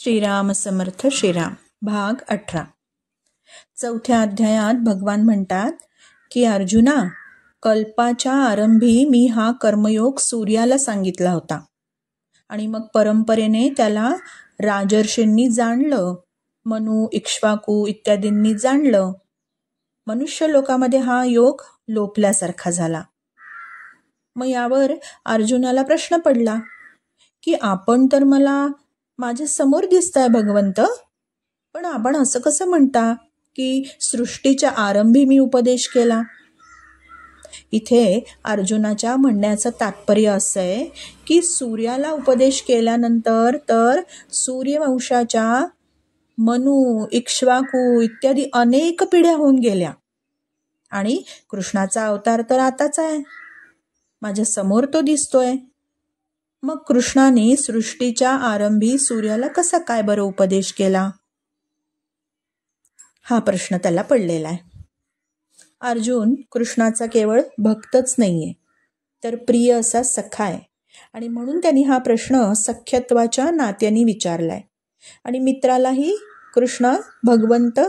श्रीराम समर्थ श्रीराम भाग 18. 4थ्या अध्यायात भगवान म्हणतात की अर्जुना, कल्पाच्या आरंभी मी हा कर्मयोग सूर्याला सांगितला होता आणि मग परंपरेने त्याला राजर्षींनी जाणलं, मनु, इक्ष्वाकू इत्यादींनी जाणलं. मनुष्य लोकामध्ये हा योग लोपल्यासारखा झाला. मग यावर अर्जुनाला प्रश्न पडला की आपण तर मला माझ्या समोर दिसताय भगवंत, पण आपण असं कसं म्हणता की सृष्टीच्या आरंभी मी उपदेश केला. इथे अर्जुनाच्या म्हणण्याचं तात्पर्य असं आहे की सूर्याला उपदेश केल्यानंतर तर सूर्यवंशाच्या मनु, इक्ष्वाकू इत्यादी अनेक पिढ्या होऊन गेल्या आणि कृष्णाचा अवतार तर आताच आहे, माझ्या समोर तो दिसतोय. मग कृष्णाने सृष्टीच्या आरंभी सूर्याला कसा काय बरं उपदेश केला, हा प्रश्न त्याला पडलेला आहे. अर्जुन कृष्णाचा केवळ भक्तच नाहीये, तर प्रिय असा सखा आहे आणि म्हणून त्यांनी हा प्रश्न सख्यत्वाच्या नात्याने विचारलाय. आणि मित्रालाही कृष्ण भगवंत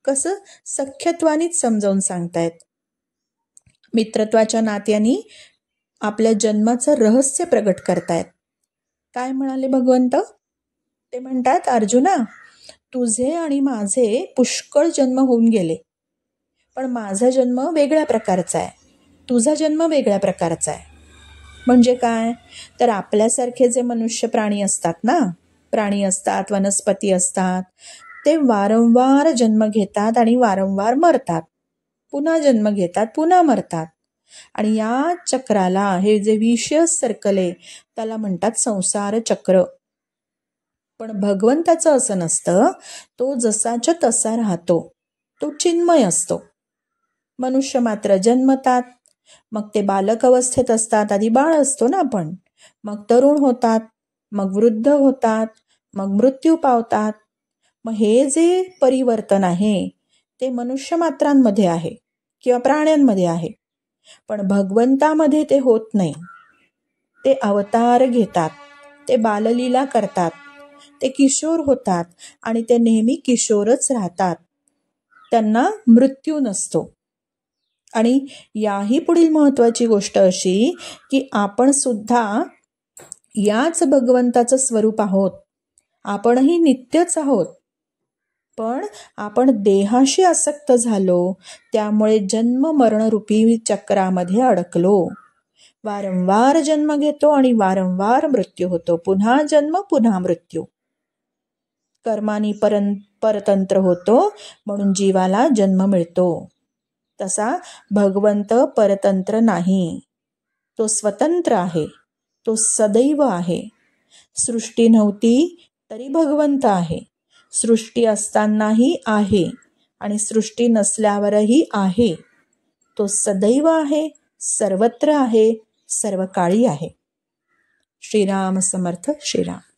कसं सख्यत्वानेच समजावून सांगतायत. मित्रत्वाच्या नात्याने आपल्या जन्माचं रहस्य प्रगट करतायत. काय म्हणाले भगवंत? ते म्हणतात, अर्जुना, तुझे आणि माझे पुष्कळ जन्म होऊन गेले, पण माझा जन्म वेगळ्या प्रकारचा आहे, तुझा जन्म वेगळ्या प्रकारचा आहे. म्हणजे काय तर आपल्यासारखे जे मनुष्य प्राणी असतात ना, प्राणी असतात, वनस्पती असतात, ते वारंवार जन्म घेतात आणि वारंवार मरतात, पुन्हा जन्म घेतात, पुन्हा मरतात. आणि या चक्राला, हे जे विशियस सर्कल आहे, त्याला म्हणतात संसार चक्र. पण भगवंताचं असं नसतं, तो जसाच्या तसा राहतो, तो चिन्मय असतो. मनुष्य मात्र जन्मतात, मग ते बालक अवस्थेत असतात, आधी बाळ असतो ना आपण, मग तरुण होतात, मग वृद्ध होतात, मग मृत्यू पावतात. मग हे जे परिवर्तन आहे ते मनुष्य मात्रांमध्ये आहे किंवा प्राण्यांमध्ये आहे, पण भगवंतामध्ये ते होत नाही. ते अवतार घेतात, ते बाललीला करतात, ते किशोर होतात आणि ते नेहमी किशोरच राहतात, त्यांना मृत्यू नसतो. आणि याही पुढील महत्वाची गोष्ट अशी की आपण सुद्धा याच भगवंताचं स्वरूप आहोत, आपणही नित्यच आहोत, पण आपण देहाशी आसक्त झालो, त्यामुळे जन्म मरणरूपी चक्रामध्ये अडकलो. वारंवार जन्म घेतो आणि वारंवार मृत्यू होतो, पुन्हा जन्म पुन्हा मृत्यू. कर्मानी परतंत्र होतो म्हणून जीवाला जन्म मिळतो. तसा भगवंत परतंत्र नाही, तो स्वतंत्र आहे, तो सदैव आहे. सृष्टी नव्हती तरी भगवंत आहे, सृष्टी असतानाही आहे आणि सृष्टी नसल्यावरही आहे. तो सदैव आहे, सर्वत्र आहे, सर्व काळी आहे. श्रीराम समर्थ श्रीराम.